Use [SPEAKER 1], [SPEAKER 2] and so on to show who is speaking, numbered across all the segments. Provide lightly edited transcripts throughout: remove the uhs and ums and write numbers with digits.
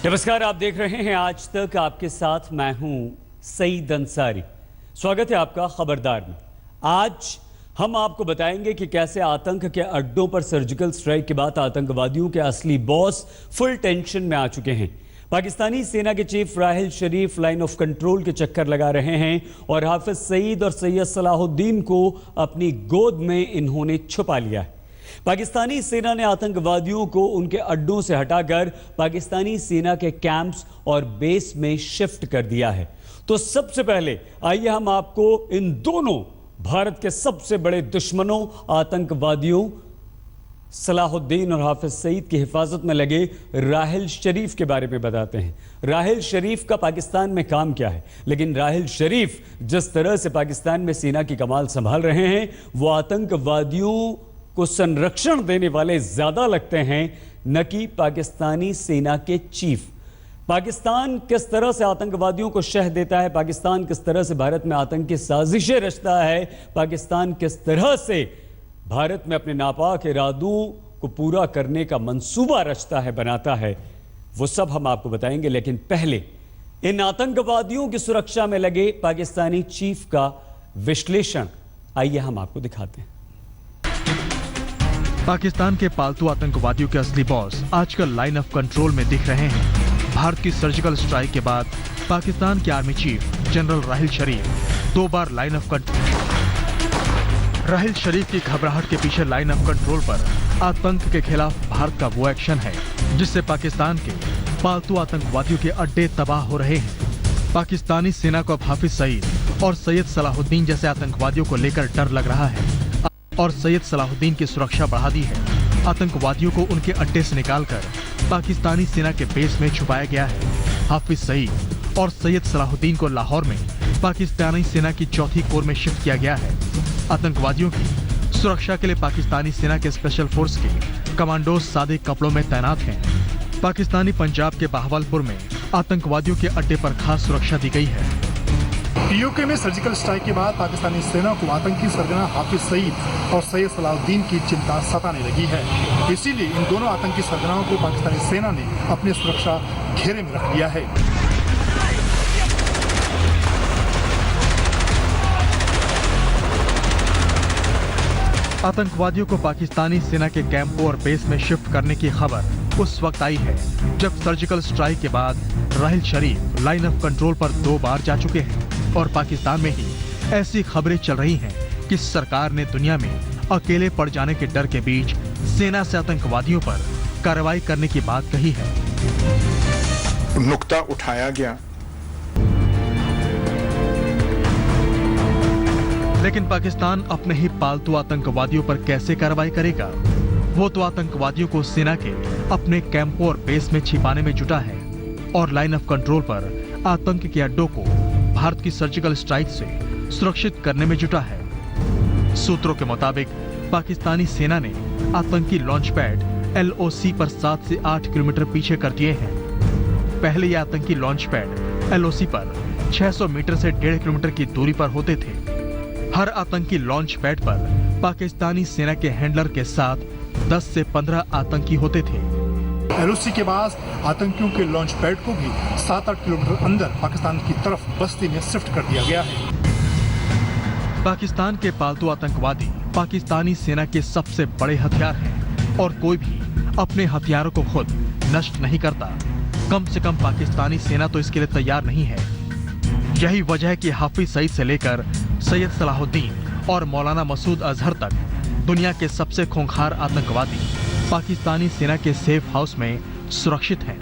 [SPEAKER 1] नमस्कार, आप देख रहे हैं आज तक। आपके साथ मैं हूं सईद अंसारी। स्वागत है आपका खबरदार में। आज हम आपको बताएंगे कि कैसे आतंक के अड्डों पर सर्जिकल स्ट्राइक के बाद आतंकवादियों के असली बॉस फुल टेंशन में आ चुके हैं। पाकिस्तानी सेना के chief Rahil Sharif line of control के चक्कर लगा रहे हैं और हाफिज सईद और सैयद सलाहुद्दीन को अपनी गोद में इन्होंने छुपा लिया है। पाकिस्तानी सेना ने आतंकवादियों को उनके अड्डों से हटाकर पाकिस्तानी सेना के कैंप्स और बेस में शिफ्ट कर दिया है। तो सबसे पहले आइए हम आपको इन दोनों भारत के सबसे बड़े दुश्मनों आतंकवादियों सलाहुद्दीन और हाफिज सईद की हिफाजत में लगे राहिल शरीफ के बारे में बताते हैं। राहिल शरीफ का पाकिस्तान में काम क्या है, लेकिन राहिल शरीफ जिस तरह से पाकिस्तान में सेना की कमाल संभाल रहे हैं वो आतंकवादियों को संरक्षण देने वाले ज्यादा लगते हैं न कि पाकिस्तानी सेना के चीफ। पाकिस्तान किस तरह से आतंकवादियों को शह देता है, पाकिस्तान किस तरह से भारत में आतंकी साजिशें रचता है, पाकिस्तान किस तरह से भारत में अपने नापाक इरादों को पूरा करने का मंसूबा रचता है, बनाता है, वो सब हम आपको बताएंगे। लेकिन पहले इन आतंकवादियों की सुरक्षा में लगे पाकिस्तानी चीफ का विश्लेषण आइए हम आपको दिखाते हैं।
[SPEAKER 2] पाकिस्तान के पालतू आतंकवादियों के असली बॉस आजकल लाइन ऑफ कंट्रोल में दिख रहे हैं। भारत की सर्जिकल स्ट्राइक के बाद पाकिस्तान के army chief general Raheel Sharif 2 बार line of control. Raheel Sharif की घबराहट के पीछे लाइन ऑफ कंट्रोल पर आतंक के खिलाफ भारत का वो एक्शन है जिससे पाकिस्तान के पालतू आतंकवादियों के अड्डे तबाह हो रहे हैं। पाकिस्तानी सेना को अब हाफिज सईद और सैयद सलाहुद्दीन जैसे आतंकवादियों को लेकर डर लग रहा है और सैयद सलाहुद्दीन की सुरक्षा बढ़ा दी है। आतंकवादियों को उनके अड्डे से निकालकर पाकिस्तानी सेना के बेस में छुपाया गया है। हाफिज सईद और सैयद सलाहुद्दीन को लाहौर में पाकिस्तानी सेना की 4थी कोर में शिफ्ट किया गया है। आतंकवादियों की सुरक्षा के लिए पाकिस्तानी सेना के स्पेशल फोर्स के कमांडोज सादे कपड़ों में तैनात हैं। पाकिस्तानी पंजाब के बहावलपुर में आतंकवादियों के अड्डे पर खास सुरक्षा दी गई है।
[SPEAKER 3] पीओके में सर्जिकल स्ट्राइक के बाद पाकिस्तानी सेना को आतंकी सरगना हाफिज सईद और सैयद सलाहुद्दीन की चिंता सताने लगी है। इसीलिए इन दोनों आतंकी सरगनाओं को पाकिस्तानी सेना ने अपने सुरक्षा घेरे में रख लिया है।
[SPEAKER 2] आतंकवादियों को पाकिस्तानी सेना के कैंपों और बेस में शिफ्ट करने की खबर उस वक्त आई है जब सर्जिकल स्ट्राइक के बाद राहिल शरीफ लाइन ऑफ कंट्रोल पर 2 बार जा चुके हैं और पाकिस्तान में ही ऐसी खबरें चल रही हैं कि सरकार ने दुनिया में अकेले पड़ जाने के डर के बीच सेना से आतंकवादियों पर कार्रवाई करने की बात कही है।
[SPEAKER 4] नुक्ता उठाया गया,
[SPEAKER 2] लेकिन पाकिस्तान अपने ही पालतू आतंकवादियों पर कैसे कार्रवाई करेगा? वो तो आतंकवादियों को सेना के अपने कैंपों और बेस में छिपाने में जुटा है और लाइन ऑफ कंट्रोल पर आतंक के अड्डों को भारत की सर्जिकल स्ट्राइक से सुरक्षित करने में जुटा है। सूत्रों के मुताबिक पाकिस्तानी सेना ने आतंकी लॉन्च पैड LOC पर 7 से 8 किलोमीटर पीछे कर दिए हैं। पहले ये आतंकी लॉन्च पैड LOC पर 600 मीटर से 1.5 किलोमीटर की दूरी पर होते थे। हर आतंकी लॉन्च पैड पर पाकिस्तानी सेना के हैंडलर के साथ 10 से 15 आतंकी होते थे।
[SPEAKER 3] LOC के बाद आतंकियों के लॉन्च पैड को भी 7-8 किलोमीटर अंदर पाकिस्तान की तरफ बस्ती में शिफ्ट कर दिया गया है।
[SPEAKER 2] पाकिस्तान के पालतू आतंकवादी पाकिस्तानी सेना के सबसे बड़े हथियार हैं और कोई भी अपने हथियारों को खुद नष्ट नहीं करता। कम से कम पाकिस्तानी सेना तो इसके लिए तैयार नहीं है। यही वजह है कि हाफिज सईद से लेकर सैयद सलाहुद्दीन और मौलाना मसूद अजहर तक दुनिया के सबसे खूंखार आतंकवादी पाकिस्तानी सेना के सेफ हाउस में सुरक्षित हैं।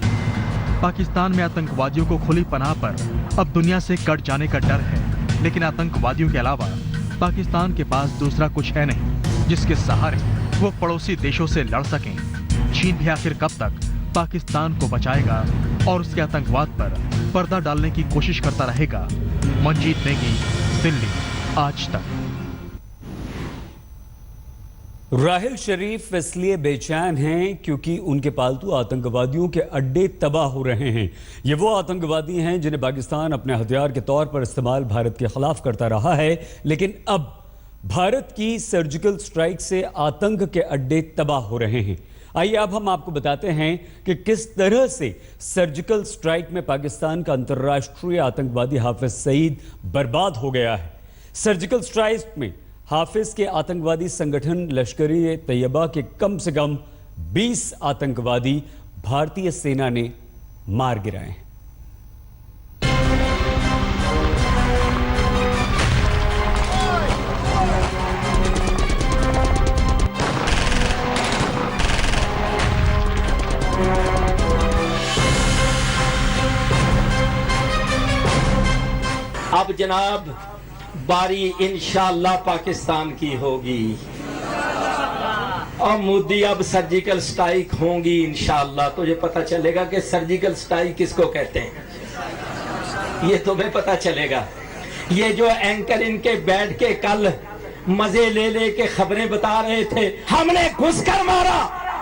[SPEAKER 2] पाकिस्तान में आतंकवादियों को खुली पनाह पर अब दुनिया से कट जाने का डर है, लेकिन आतंकवादियों के अलावा पाकिस्तान के पास दूसरा कुछ है नहीं जिसके सहारे वो पड़ोसी देशों से लड़ सकें। चीन भी आखिर कब तक पाकिस्तान को बचाएगा और उसके आतंकवाद पर पर्दा डालने की कोशिश करता रहेगा? मंजीत नेगी, दिल्ली, आज तक।
[SPEAKER 1] राहिल शरीफ इसलिए बेचैन हैं क्योंकि उनके पालतू आतंकवादियों के अड्डे तबाह हो रहे हैं। ये वो आतंकवादी हैं जिन्हें पाकिस्तान अपने हथियार के तौर पर इस्तेमाल भारत के खिलाफ करता रहा है, लेकिन अब भारत की सर्जिकल स्ट्राइक से आतंक के अड्डे तबाह हो रहे हैं। आइए अब हम आपको बताते हैं कि किस तरह से सर्जिकल स्ट्राइक में पाकिस्तान का अंतर्राष्ट्रीय आतंकवादी हाफिज सईद बर्बाद हो गया है। सर्जिकल स्ट्राइक में हाफिज के आतंकवादी संगठन लश्कर-ए तैयबा के कम से कम 20 आतंकवादी भारतीय सेना ने मार गिराए हैं।
[SPEAKER 4] अब जनाब बारी इंशाअल्लाह पाकिस्तान की होगी और मोदी अब सर्जिकल स्ट्राइक होंगी इंशाअल्लाह। तुझे पता चलेगा कि सर्जिकल स्ट्राइक किसको कहते हैं, ये तुम्हें पता चलेगा। ये जो एंकर इनके बैठ के कल मजे ले ले के खबरें बता रहे थे, हमने घुसकर मारा,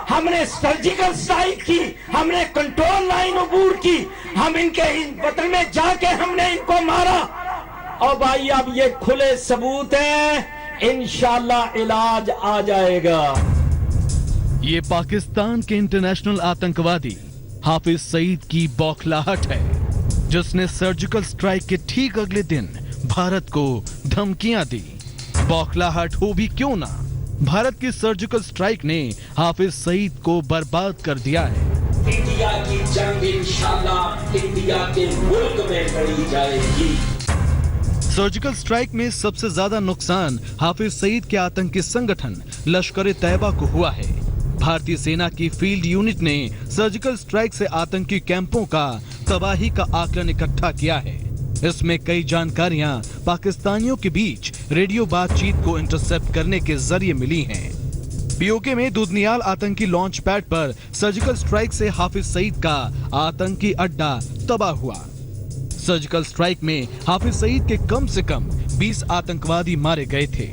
[SPEAKER 4] हमने सर्जिकल स्ट्राइक की, हमने कंट्रोल लाइन अबूर की, हम इनके वतन में जाके हमने इनको मारा। और भाई अब ये खुले सबूत हैं, इंशाअल्लाह इलाज आ जाएगा।
[SPEAKER 2] ये पाकिस्तान के इंटरनेशनल आतंकवादी हाफिज सईद की बौखलाहट है, जिसने सर्जिकल स्ट्राइक के ठीक अगले दिन भारत को धमकियां दी। बौखलाहट हो भी क्यों ना, भारत की सर्जिकल स्ट्राइक ने हाफिज सईद को बर्बाद कर दिया है।
[SPEAKER 4] इंडिया की जंग इंशाअल्लाह इंडिया के मुल्क में लड़ी जाएगी।
[SPEAKER 2] सर्जिकल स्ट्राइक में सबसे ज्यादा नुकसान हाफिज सईद के आतंकी संगठन लश्कर-ए तैयबा को हुआ है। भारतीय सेना की फील्ड यूनिट ने सर्जिकल स्ट्राइक से आतंकी कैंपों का तबाही का आकलन इकट्ठा किया है। इसमें कई जानकारियां पाकिस्तानियों के बीच रेडियो बातचीत को इंटरसेप्ट करने के जरिए मिली हैं। पीओके में दुधनियाल आतंकी लॉन्च पैड पर सर्जिकल स्ट्राइक से हाफिज सईद का आतंकी अड्डा तबाह हुआ। सर्जिकल स्ट्राइक में हाफिज सईद के कम से कम 20 आतंकवादी मारे गए थे।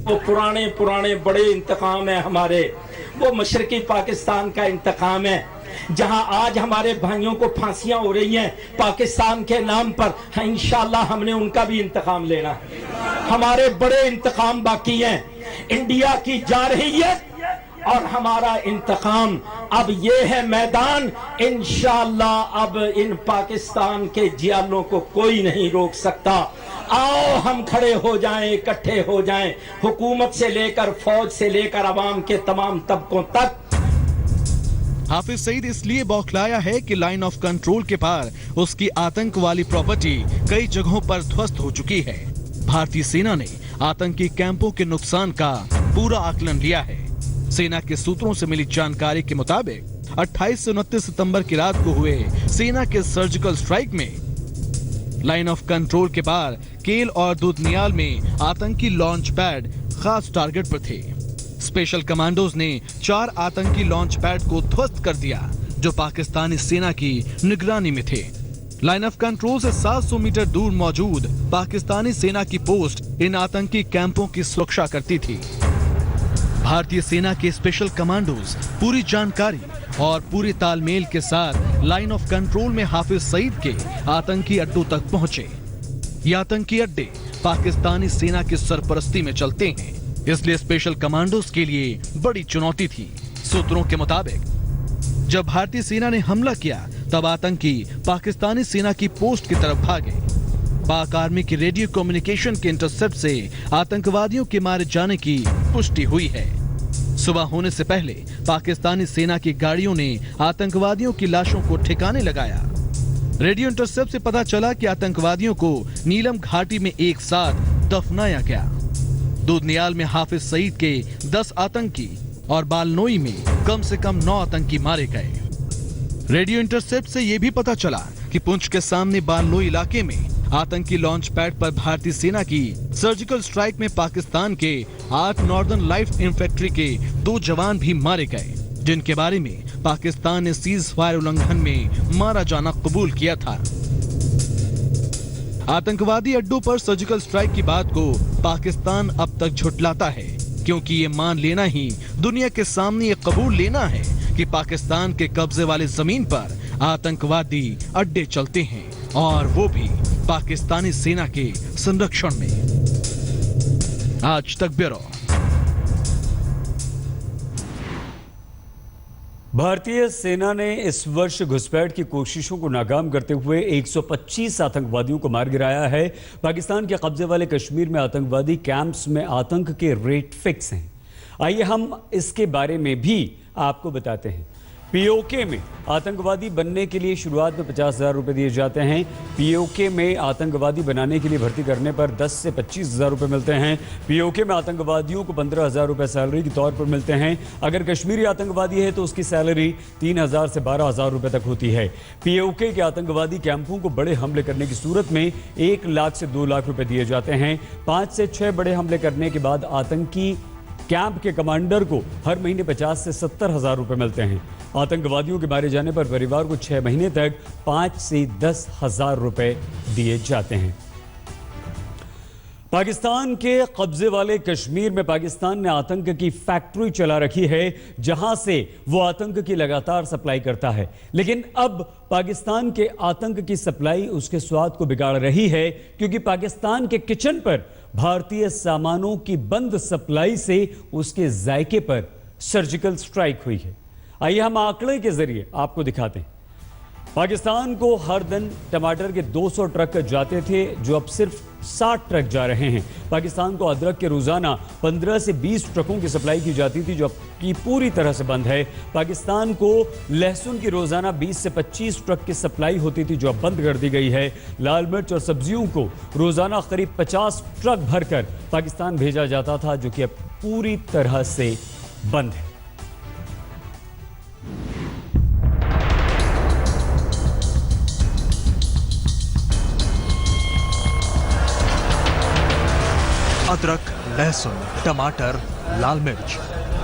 [SPEAKER 4] वो पुराने पुराने बड़े इंतकाम है हमारे, वो मशरकी पाकिस्तान का इंतकाम है, जहां आज हमारे भाइयों को फांसियां हो रही हैं पाकिस्तान के नाम पर। इंशाअल्लाह हमने उनका भी इंतकाम लेना है। हमारे बड़े इंतकाम बाकी हैं, इंडिया की जा रही है और हमारा इंतकाम। अब ये है मैदान, इंशाअल्लाह अब इन पाकिस्तान के जियालों को कोई नहीं रोक सकता। आओ हम खड़े हो जाएं, इकट्ठे हो जाएं, हुकूमत से लेकर फौज से लेकर अवाम के तमाम तबकों तक।
[SPEAKER 2] हाफिज सईद इसलिए बौखलाया है कि लाइन ऑफ कंट्रोल के पार उसकी आतंक वाली प्रॉपर्टी कई जगहों पर ध्वस्त हो चुकी है। भारतीय सेना ने आतंकी कैंपों के नुकसान का पूरा आकलन लिया है। सेना के सूत्रों से मिली जानकारी के मुताबिक 28 से 29 सितंबर की रात को हुए सेना के सर्जिकल स्ट्राइक में लाइन ऑफ कंट्रोल के पार केल और दुधनियाल में आतंकी लॉन्च पैड खास टारगेट पर थे। स्पेशल कमांडोज ने 4 आतंकी लॉन्च पैड को ध्वस्त कर दिया, जो पाकिस्तानी सेना की निगरानी में थे। लाइन ऑफ कंट्रोल से 700 मीटर दूर मौजूद पाकिस्तानी सेना की पोस्ट इन आतंकी कैंपों की सुरक्षा करती थी। भारतीय सेना के स्पेशल कमांडोज पूरी जानकारी और पूरे तालमेल के साथ लाइन ऑफ कंट्रोल में हाफिज सईद के आतंकी अड्डों तक पहुंचे। ये आतंकी अड्डे पाकिस्तानी सेना की सरपरस्ती में चलते हैं, इसलिए स्पेशल कमांडोज के लिए बड़ी चुनौती थी। सूत्रों के मुताबिक जब भारतीय सेना ने हमला किया तब आतंकी पाकिस्तानी सेना की पोस्ट की तरफ भागे। पाक आर्मी की रेडियो कम्युनिकेशन के इंटरसेप्ट से आतंकवादियों के मारे जाने की पुष्टि हुई है। सुबह होने से पहले पाकिस्तानी सेना की गाड़ियों ने आतंकवादियों की लाशों को ठिकाने लगाया। रेडियो इंटरसेप्ट से पता चला कि आतंकवादियों को नीलम घाटी में एक साथ दफनाया गया। दुधनियाल में हाफिज सईद के 10 आतंकी और बालनोई में कम से कम 9 आतंकी मारे गए। रेडियो इंटरसेप्ट से यह भी पता चला कि पुंछ के सामने बालनोई इलाके में आतंकी लॉन्च पैड पर भारतीय सेना की सर्जिकल स्ट्राइक में पाकिस्तान के 8 नॉर्दर्न लाइफ इन्फेंट्री के 2 जवान भी मारे गए, जिनके बारे में पाकिस्तान ने सीज फायर उल्लंघन में मारा जाना कबूल किया था। आतंकवादी अड्डों पर सर्जिकल स्ट्राइक की बात को पाकिस्तान अब तक झुठलाता है, क्योंकि ये मान लेना ही दुनिया के सामने ये कबूल लेना है कि पाकिस्तान के कब्जे वाले जमीन पर आतंकवादी अड्डे चलते हैं, और वो भी पाकिस्तानी सेना के संरक्षण में। आज तक ब्यूरो।
[SPEAKER 1] भारतीय सेना ने इस वर्ष घुसपैठ की कोशिशों को नाकाम करते हुए 125 आतंकवादियों को मार गिराया है। पाकिस्तान के कब्जे वाले कश्मीर में आतंकवादी कैंप्स में आतंक के रेट फिक्स हैं। आइए हम इसके बारे में भी आपको बताते हैं। पीओके में आतंकवादी बनने के लिए शुरुआत में 50,000 रुपये दिए जाते हैं। पीओके में आतंकवादी बनाने के लिए भर्ती करने पर 10 से 25,000 रुपये मिलते हैं। पीओके में आतंकवादियों को 15,000 रुपये सैलरी के तौर पर मिलते हैं। अगर कश्मीरी आतंकवादी है तो उसकी सैलरी 3,000 से 12,000 रुपये तक होती है। पीओके के आतंकवादी कैंपों को बड़े हमले करने की सूरत में 1 लाख से 2 लाख रुपये दिए जाते हैं। 5 से 6 बड़े हमले करने के बाद आतंकी कैंप के कमांडर को हर महीने 50 से 70,000 रुपये मिलते हैं। आतंकवादियों के मारे जाने पर परिवार को 6 महीने तक 5 से 10,000 रुपये दिए जाते हैं। पाकिस्तान के कब्जे वाले कश्मीर में पाकिस्तान ने आतंक की फैक्ट्री चला रखी है, जहां से वो आतंक की लगातार सप्लाई करता है। लेकिन अब पाकिस्तान के आतंक की सप्लाई उसके स्वाद को बिगाड़ रही है, क्योंकि पाकिस्तान के किचन पर भारतीय सामानों की बंद सप्लाई से उसके जायके पर सर्जिकल स्ट्राइक हुई है। आइए हम आंकड़े के जरिए आपको दिखाते हैं। पाकिस्तान को हर दिन टमाटर के 200 ट्रक जाते थे, जो अब सिर्फ 60 ट्रक जा रहे हैं। पाकिस्तान को अदरक के रोजाना 15 से 20 ट्रकों की सप्लाई की जाती थी, जो अब की पूरी तरह से बंद है। पाकिस्तान को लहसुन की रोजाना 20 से 25 ट्रक की सप्लाई होती थी, जो अब बंद कर दी गई है। लाल मिर्च और सब्जियों को रोजाना करीब 50 ट्रक भरकर पाकिस्तान भेजा जाता था, जो कि अब पूरी तरह से बंद है।
[SPEAKER 2] अदरक, लहसुन, टमाटर, लाल मिर्च,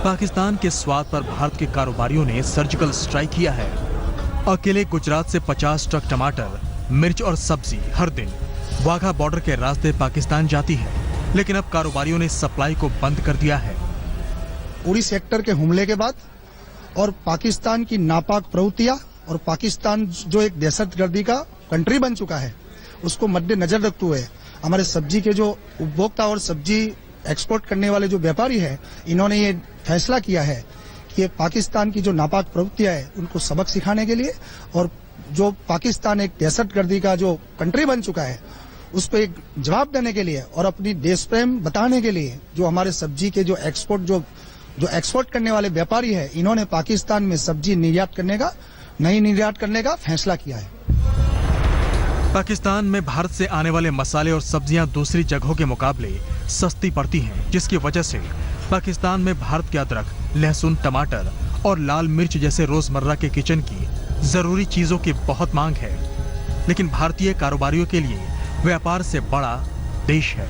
[SPEAKER 2] पाकिस्तान के स्वाद पर भारत के कारोबारियों ने सर्जिकल स्ट्राइक किया है। अकेले गुजरात से 50 ट्रक टमाटर, मिर्च और सब्जी हर दिन वाघा बॉर्डर के रास्ते पाकिस्तान जाती है, लेकिन अब कारोबारियों ने सप्लाई को बंद कर दिया है।
[SPEAKER 5] उरी सेक्टर के हमले के बाद और पाकिस्तान की नापाक प्रवृत्तियां और पाकिस्तान जो एक दहशतगर्दी का कंट्री बन चुका है, उसको मद्देनजर रखते हुए हमारे सब्जी के जो उपभोक्ता और सब्जी एक्सपोर्ट करने वाले जो व्यापारी हैं, इन्होंने ये फैसला किया है कि पाकिस्तान की जो नापाक प्रवृत्तियां है उनको सबक सिखाने के लिए और जो पाकिस्तान एक दहशतगर्दी का जो कंट्री बन चुका है उसको एक जवाब देने के लिए और अपनी देश प्रेम बताने के लिए जो हमारे सब्जी के जो एक्सपोर्ट करने वाले व्यापारी है, इन्होंने पाकिस्तान में सब्जी नहीं निर्यात करने का फैसला किया है।
[SPEAKER 2] पाकिस्तान में भारत से आने वाले मसाले और सब्जियां दूसरी जगहों के मुकाबले सस्ती पड़ती हैं, जिसकी वजह से पाकिस्तान में भारत के अदरक, लहसुन, टमाटर और लाल मिर्च जैसे रोजमर्रा के किचन की जरूरी चीजों की बहुत मांग है। लेकिन भारतीय कारोबारियों के लिए व्यापार से बड़ा देश है।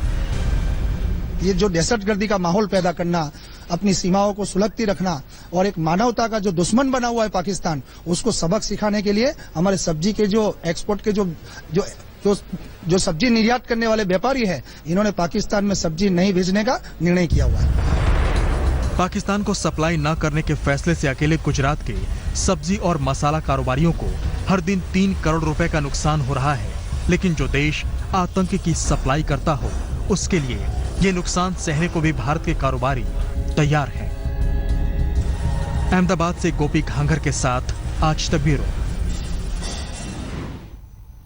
[SPEAKER 5] ये जो दहशतगर्दी का माहौल पैदा करना, अपनी सीमाओं को सुलगती रखना और एक मानवता का जो दुश्मन बना हुआ है पाकिस्तान, उसको सबक सिखाने के लिए हमारे सब्जी के जो एक्सपोर्ट के जो सब्जी निर्यात करने वाले व्यापारी है, इन्होंने पाकिस्तान में सब्जी नहीं भेजने का निर्णय किया हुआ है।
[SPEAKER 2] पाकिस्तान को सप्लाई न करने के फैसले से अकेले गुजरात के सब्जी और मसाला कारोबारियों को हर दिन 3 करोड़ रुपए का नुकसान हो रहा है। लेकिन जो देश आतंक की सप्लाई करता हो, उसके लिए ये नुकसान सहने को भी भारत के कारोबारी तैयार हैं। अहमदाबाद से गोपी घांगर के साथ आज तक ब्यूरो।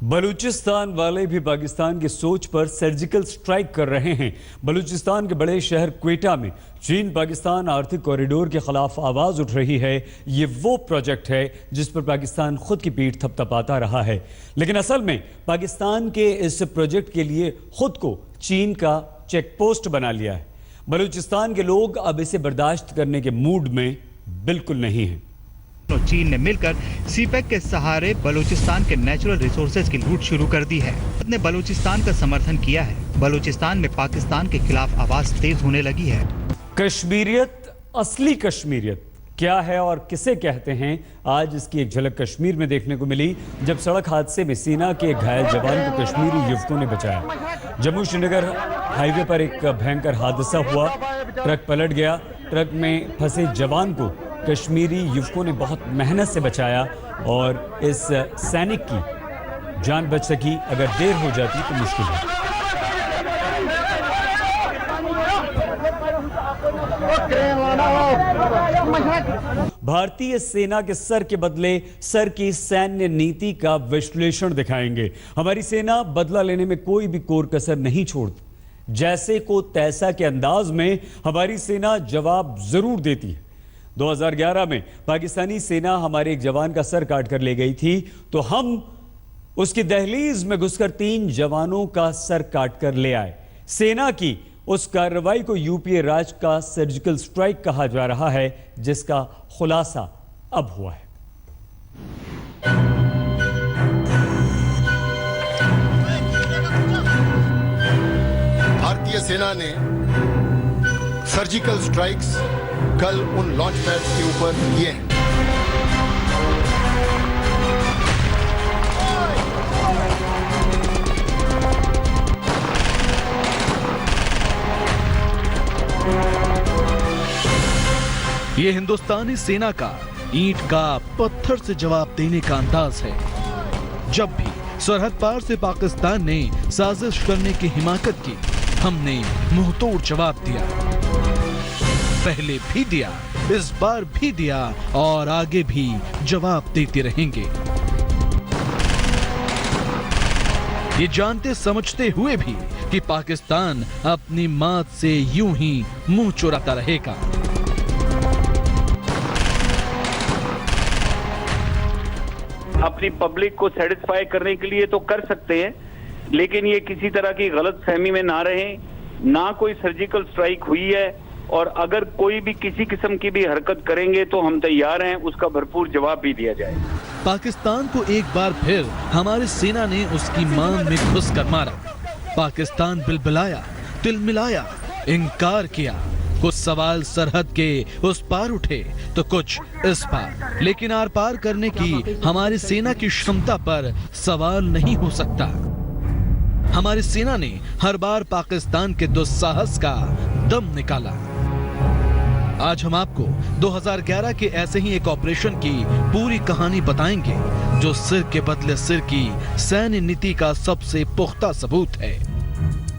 [SPEAKER 1] बलूचिस्तान वाले भी पाकिस्तान की सोच पर सर्जिकल स्ट्राइक कर रहे हैं। बलूचिस्तान के बड़े शहर क्वेटा में चीन पाकिस्तान आर्थिक कॉरिडोर के खिलाफ आवाज उठ रही है। ये वो प्रोजेक्ट है जिस पर पाकिस्तान खुद की पीठ थपथपाता रहा है, लेकिन असल में पाकिस्तान के इस प्रोजेक्ट के लिए खुद को चीन का चेक पोस्ट बना लिया है। बलूचिस्तान के लोग अब इसे बर्दाश्त करने के मूड में बिल्कुल नहीं हैं।
[SPEAKER 6] तो चीन ने मिलकर सीपेक के सहारे बलूचिस्तान के नेचुरल रिसोर्सेज की लूट शुरू कर दी है। भारत ने बलूचिस्तान का समर्थन किया है। बलूचिस्तान में पाकिस्तान के खिलाफ आवाज तेज होने लगी है।
[SPEAKER 1] कश्मीरियत, असली कश्मीरियत क्या है और किसे कहते हैं, आज इसकी एक झलक कश्मीर में देखने को मिली, जब सड़क हादसे में सेना के घायल जवान को कश्मीरी युवकों ने बचाया। जम्मू श्रीनगर हाईवे पर एक भयंकर हादसा हुआ, ट्रक पलट गया। ट्रक में फंसे जवान को कश्मीरी युवकों ने बहुत मेहनत से बचाया और इस सैनिक की जान बच सकी। अगर देर हो जाती तो मुश्किल है। भारतीय सेना के सर के बदले सर की सैन्य नीति का विश्लेषण दिखाएंगे। हमारी सेना बदला लेने में कोई भी कोर कसर नहीं छोड़ती। जैसे को तैसा के अंदाज में हमारी सेना जवाब जरूर देती है। 2011 में पाकिस्तानी सेना हमारे एक जवान का सर काट कर ले गई थी, तो हम उसकी दहलीज में घुसकर 3 जवानों का सर काट कर ले आए। सेना की उस कार्रवाई को यूपीए राज का सर्जिकल स्ट्राइक कहा जा रहा है, जिसका खुलासा अब हुआ है।
[SPEAKER 7] भारतीय सेना ने सर्जिकल स्ट्राइक्स कल उन लॉन्च पैड्स के ऊपर किए हैं।
[SPEAKER 2] ये हिंदुस्तानी सेना का ईंट का पत्थर से जवाब देने का अंदाज है। जब भी सरहद पार से पाकिस्तान ने साजिश करने की हिमाकत की, हमने मुंहतोड़ जवाब दिया। पहले भी दिया, इस बार भी दिया और आगे भी जवाब देते रहेंगे। ये जानते समझते हुए भी कि पाकिस्तान अपनी मात से यूं ही मुंह चुराता रहेगा।
[SPEAKER 8] अपनी पब्लिक को सेटिस्फाई करने के लिए तो कर सकते हैं, लेकिन ये किसी तरह की गलत फहमी में ना रहें। ना कोई सर्जिकल स्ट्राइक हुई है, और अगर कोई भी किसी किस्म की भी हरकत करेंगे तो हम तैयार हैं, उसका भरपूर जवाब भी दिया जाए।
[SPEAKER 2] पाकिस्तान को एक बार फिर हमारी सेना ने उसकी मांग में घुसकर मारा। पाकिस्तान बिलबिलाया, तिलमिलाया, इनकार किया। कुछ सवाल सरहद के उस पार उठे तो कुछ इस पार, लेकिन आर पार करने की हमारी सेना की क्षमता पर सवाल नहीं हो सकता। हमारी सेना ने हर बार पाकिस्तान के दुस्साहस का दम निकाला। आज हम आपको 2011 के ऐसे ही एक ऑपरेशन की पूरी कहानी बताएंगे, जो सिर के बदले सिर की सैन्य नीति का सबसे पुख्ता सबूत है।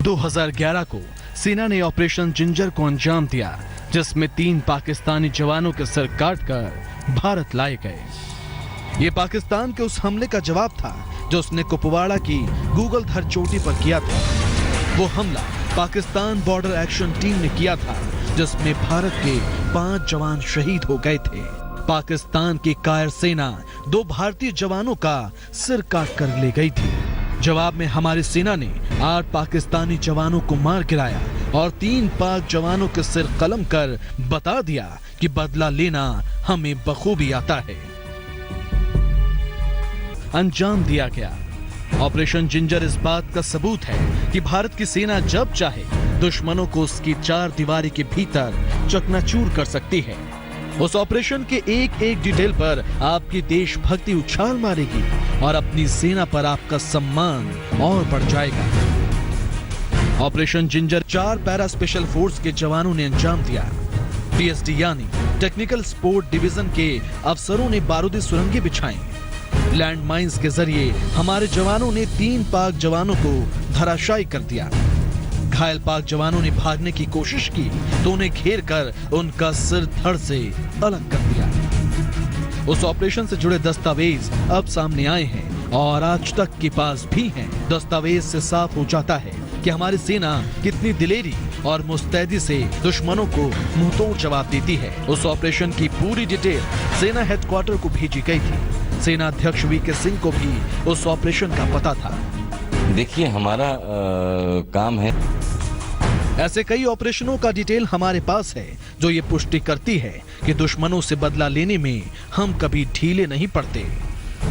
[SPEAKER 2] 2011 को सेना ने ऑपरेशन जिंजर को अंजाम दिया, जिसमें 3 पाकिस्तानी जवानों के सिर काटकर भारत लाए गए। ये पाकिस्तान के उस हमले का जवाब था जो उसने कुपवाड़ा की गूगलधर चोटी पर किया था। वो हमला पाकिस्तान बॉर्डर एक्शन टीम ने किया था, जिसमें भारत के 5 जवान शहीद हो गए थे। पाकिस्तान की कायर सेना 2 भारतीय जवानों का सिर काट कर ले गई थी। जवाब में हमारी सेना ने 8 पाकिस्तानी जवानों को मार गिराया और 3 पाक जवानों के सिर कलम कर बता दिया कि बदला लेना हमें बखूबी आता है। अंजाम दिया गया। ऑपरेशन जिंजर इस बात का सबूत है कि भारत की सेना जब चाहे दुश्मनों को उसकी 4 दीवारी के भीतर चकनाचूर कर सकती है। उस ऑपरेशन के एक एक डिटेल पर आपकी देशभक्ति उछाल मारेगी और अपनी सेना पर आपका सम्मान और बढ़ जाएगा। Operation ginger 4 para special force के जवानों ने अंजाम दिया। टीएसडी यानी टेक्निकल सपोर्ट डिवीजन के अफसरों ने बारूदी सुरंगें बिछाई। लैंड माइंस के जरिए हमारे जवानों ने 3 पाक जवानों को धराशायी कर दिया। घायल पाक जवानों ने भागने की कोशिश की तो उन्हें घेर कर उनका सिर धड़ से अलग कर दिया। उस ऑपरेशन से जुड़े दस्तावेज अब सामने आए हैं और आज तक के पास भी हैं। दस्तावेज से साफ हो जाता है कि हमारी सेना कितनी दिलेरी और मुस्तैदी से दुश्मनों को मुंहतोड़ जवाब देती है। उस ऑपरेशन की पूरी डिटेल सेना हेडक्वार्टर को भेजी गई थी। सेना अध्यक्ष वीके सिंह को भी उस ऑपरेशन का पता था।
[SPEAKER 9] देखिए, हमारा काम है।
[SPEAKER 2] ऐसे कई ऑपरेशनों का डिटेल हमारे पास है जो ये पुष्टि करती है कि दुश्मनों से बदला लेने में हम कभी ढीले नहीं पड़ते।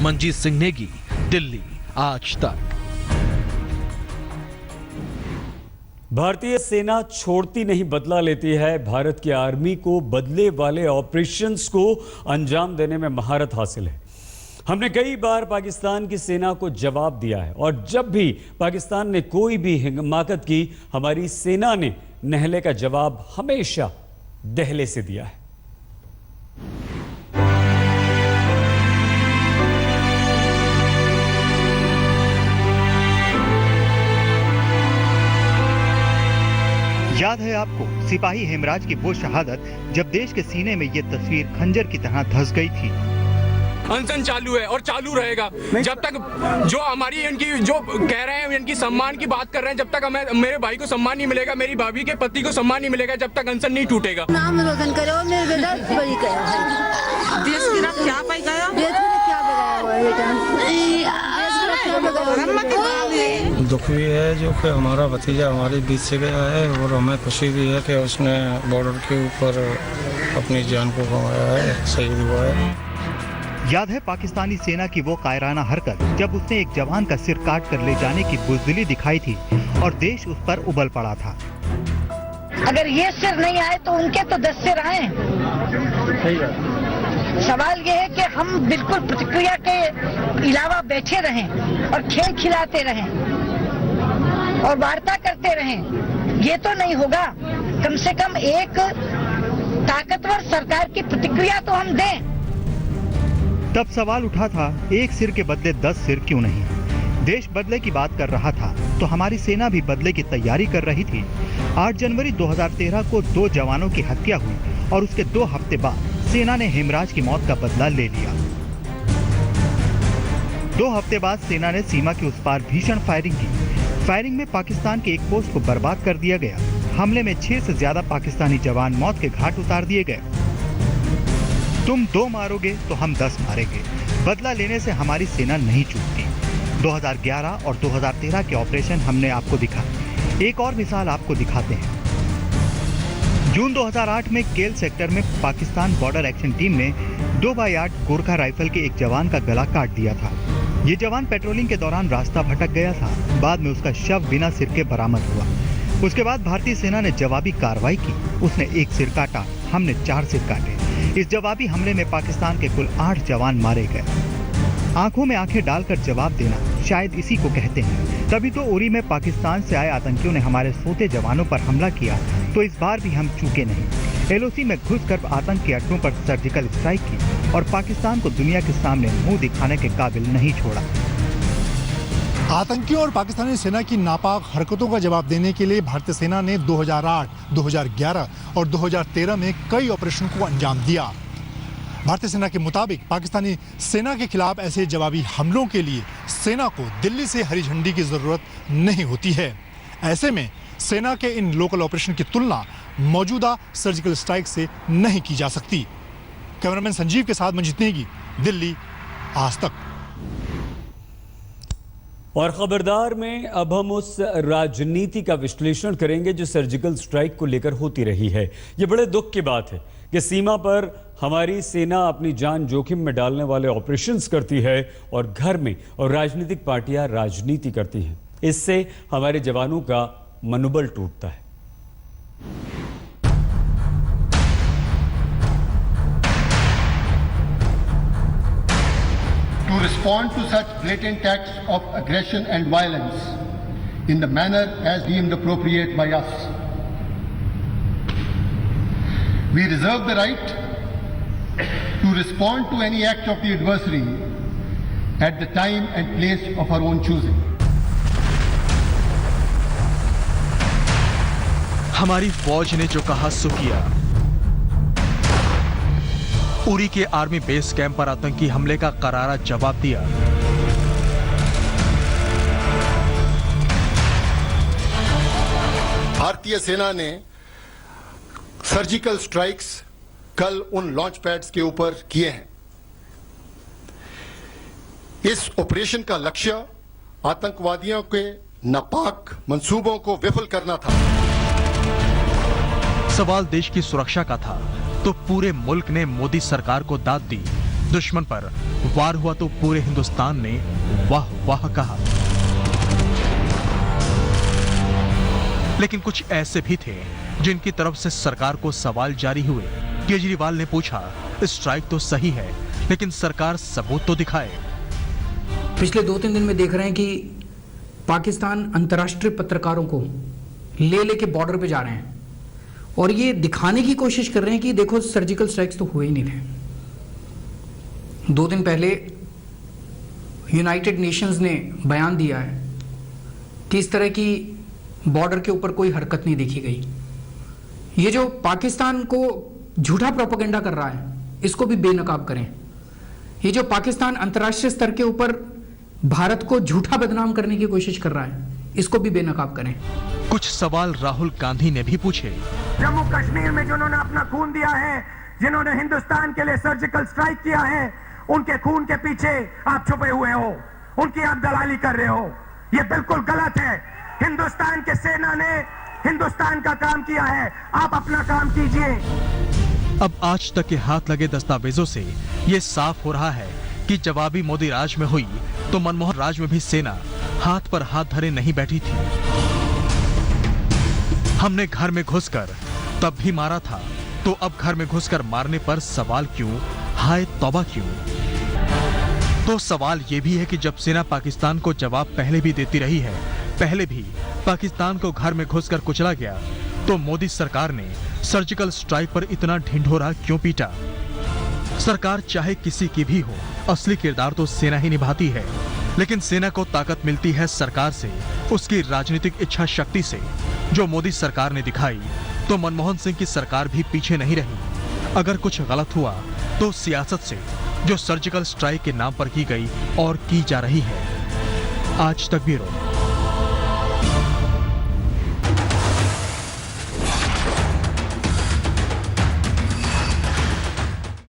[SPEAKER 2] मनजीत सिंह नेगी, दिल्ली, आज तक।
[SPEAKER 1] भारतीय सेना छोड़ती नहीं, बदला लेती है। भारत की आर्मी को बदले वाले ऑपरेशंस को अंजाम देने में महारत हासिल है। हमने कई बार पाकिस्तान की सेना को जवाब दिया है और जब भी पाकिस्तान ने कोई भी हिमाकत की, हमारी सेना ने नहले का जवाब हमेशा दहले से दिया है।
[SPEAKER 6] याद है आपको सिपाही हेमराज की वो शहादत जब देश के सीने में ये तस्वीर खंजर की तरह धंस गई थी।
[SPEAKER 10] अनशन चालू है और चालू रहेगा जब तक जो हमारी इनकी जो कह रहे हैं इनकी सम्मान की बात कर रहे हैं, जब तक हमें मेरे भाई को सम्मान नहीं मिलेगा, मेरी भाभी के पति को सम्मान नहीं मिलेगा, जब तक अनशन नहीं टूटेगा।
[SPEAKER 11] नाम रोशन करो मेरे बेटा बड़ी करो देश की रक्षा क्या पाई गया देश की क्या बगाया हुआ बेटा।
[SPEAKER 12] दुख भी है जो कि हमारा भतीजा हमारे बीच से गया है और हमें खुशी भी है कि उसने बॉर्डर के ऊपर अपनी जान को गंवाया है, शहीद हुआ है।
[SPEAKER 6] याद है पाकिस्तानी सेना की वो कायराना हरकत जब उसने एक जवान का सिर काट कर ले जाने की बुज़दिली दिखाई थी और देश उस पर उबल पड़ा था।
[SPEAKER 11] अगर ये सिर नहीं आए तो उनके तो 10 सिर आए। सवाल ये है कि हम बिल्कुल प्रतिक्रिया के अलावा बैठे रहें और खेल खिलाते रहें और वार्ता करते रहें, ये तो नहीं होगा। कम से कम एक ताकतवर सरकार की प्रतिक्रिया तो हम दें।
[SPEAKER 6] तब सवाल उठा था, एक सिर के बदले 10 सिर क्यों नहीं? देश बदले की बात कर रहा था तो हमारी सेना भी बदले की तैयारी कर रही थी। 8 जनवरी 2013 को 2 जवानों की हत्या हुई और उसके 2 हफ्ते बाद सेना ने हेमराज की मौत का बदला ले लिया। 2 हफ्ते बाद सेना ने सीमा के उस पार भीषण फायरिंग की। फायरिंग में पाकिस्तान के एक पोस्ट को बर्बाद कर दिया गया। हमले में 6 से ज्यादा पाकिस्तानी जवान मौत के घाट उतार दिए गए। तुम 2 मारोगे तो हम 10 मारेंगे। बदला लेने से हमारी सेना नहीं चूकती। 2011 और 2013 के ऑपरेशन हमने आपको दिखाए। एक और मिसाल आपको दिखाते हैं। जून 2008 में केल सेक्टर में पाकिस्तान बॉर्डर एक्शन टीम ने 2x8 गोरखा राइफल के एक जवान का गला काट दिया था। ये जवान पेट्रोलिंग के दौरान रास्ता भटक गया था। बाद में उसका शव बिना सिर के बरामद हुआ। उसके बाद भारतीय सेना ने जवाबी कार्रवाई की। उसने 1 सिर काटा, हमने 4 सिर काटे। इस जवाबी हमले में पाकिस्तान के कुल 8 जवान मारे गए। आंखों में आंखें डालकर जवाब देना, शायद इसी को कहते हैं। तभी तो उरी में पाकिस्तान से आए आतंकियों ने हमारे सोते जवानों पर हमला किया, तो इस बार भी हम चूके नहीं। एलओसी में घुसकर आतंक के अड्डों पर सर्जिकल स्ट्राइक की और पाकिस्तान को दुनिया के सामने मुंह दिखाने के काबिल नहीं छोड़ा।
[SPEAKER 3] आतंकियों और पाकिस्तानी सेना की नापाक हरकतों का जवाब देने के लिए भारतीय सेना ने 2008, 2011 और 2013 में कई ऑपरेशन को अंजाम दिया। भारतीय सेना के मुताबिक पाकिस्तानी सेना के खिलाफ ऐसे जवाबी हमलों के लिए सेना को दिल्ली से हरी झंडी की जरूरत नहीं होती है। ऐसे में सेना के इन लोकल ऑपरेशन की तुलना मौजूदा सर्जिकल स्ट्राइक से नहीं की जा सकती। कैमरामैन संजीव के साथ मंजीत नेगी, दिल्ली, आज तक।
[SPEAKER 1] और खबरदार में अब हम उस राजनीति का विश्लेषण करेंगे जो सर्जिकल स्ट्राइक को लेकर होती रही है। ये बड़े दुख की बात है कि सीमा पर हमारी सेना अपनी जान जोखिम में डालने वाले ऑपरेशंस करती है और घर में और राजनीतिक पार्टियां राजनीति करती हैं। इससे हमारे जवानों का मनोबल टूटता है।
[SPEAKER 7] To respond to such blatant acts of aggression and violence in the manner as deemed appropriate by us. We reserve the right to respond to any act of the adversary at the time and place of our own choosing.
[SPEAKER 2] हमारी फौज ने जो कहा सो किया। उरी के army base camp पर आतंकी हमले का करारा जवाब दिया।
[SPEAKER 7] भारतीय सेना ने सर्जिकल स्ट्राइक्स कल उन लॉन्च पैड्स के ऊपर किए हैं। इस ऑपरेशन का लक्ष्य आतंकवादियों के नापाक मंसूबों को विफल करना था।
[SPEAKER 2] सवाल देश की सुरक्षा का था तो पूरे मुल्क ने मोदी सरकार को दाद दी। दुश्मन पर वार हुआ तो पूरे हिंदुस्तान ने वाह वाह कहा। लेकिन कुछ ऐसे भी थे जिनकी तरफ से सरकार को सवाल जारी हुए। केजरीवाल ने पूछा, स्ट्राइक तो सही है लेकिन सरकार सबूत तो दिखाए।
[SPEAKER 13] पिछले 2-3 दिन में देख रहे हैं कि पाकिस्तान अंतर्राष्ट्रीय पत्रकारों को लेके बॉर्डर पे जा रहे हैं और ये दिखाने की कोशिश कर रहे हैं कि देखो सर्जिकल स्ट्राइक्स तो हुए ही नहीं थे। 2 दिन पहले यूनाइटेड नेशंस ने बयान दिया है कि इस तरह की बॉर्डर के ऊपर कोई हरकत नहीं देखी गई। ये जो पाकिस्तान को झूठा प्रोपेगेंडा कर रहा है, इसको भी बेनकाब करें। ये जो पाकिस्तान अंतर्राष्ट्रीय स्तर के ऊपर भारत को झूठा बदनाम करने की कोशिश कर रहा है, इसको भी बेनकाब करें।
[SPEAKER 2] कुछ सवाल राहुल गांधी ने भी पूछे।
[SPEAKER 14] जम्मू कश्मीर में जिन्होंने अपना खून दिया है, जिन्होंने हिंदुस्तान के लिए सर्जिकल स्ट्राइक किया है, उनके खून के पीछे आप छुपे हुए हो, उनकी आप दलाली कर रहे हो। ये बिल्कुल गलत है। हिंदुस्तान के सेना ने हिंदुस्तान का काम किया है, आप अपना काम कीजिए।
[SPEAKER 2] अब आज तक के हाथ लगे दस्तावेजों से ये साफ हो रहा है कि जवाबी मोदी राज में हुई तो मनमोहन राज में भी सेना हाथ पर हाथ धरे नहीं बैठी थी। हमने घर में घुसकर तब भी मारा था, तो अब घर में घुसकर मारने पर सवाल क्यों? हाय तौबा क्यों? तो सवाल यह भी है कि जब सेना पाकिस्तान को जवाब पहले भी देती रही है, पहले भी पाकिस्तान को घर में घुसकर कुचला गया, तो मोदी सरकार ने सर्जिकल स्ट्राइक पर इतना ढिंढोरा क्यों पीटा? सरकार चाहे किसी की भी हो, असली किरदार तो सेना ही निभाती है, लेकिन सेना को ताकत मिलती है सरकार से, उसकी राजनीतिक इच्छा शक्ति से, जो मोदी सरकार ने दिखाई तो मनमोहन सिंह की सरकार भी पीछे नहीं रही। अगर कुछ गलत हुआ तो सियासत से, जो सर्जिकल स्ट्राइक के नाम पर की गई और की जा रही है। आज तक ब्यूरो।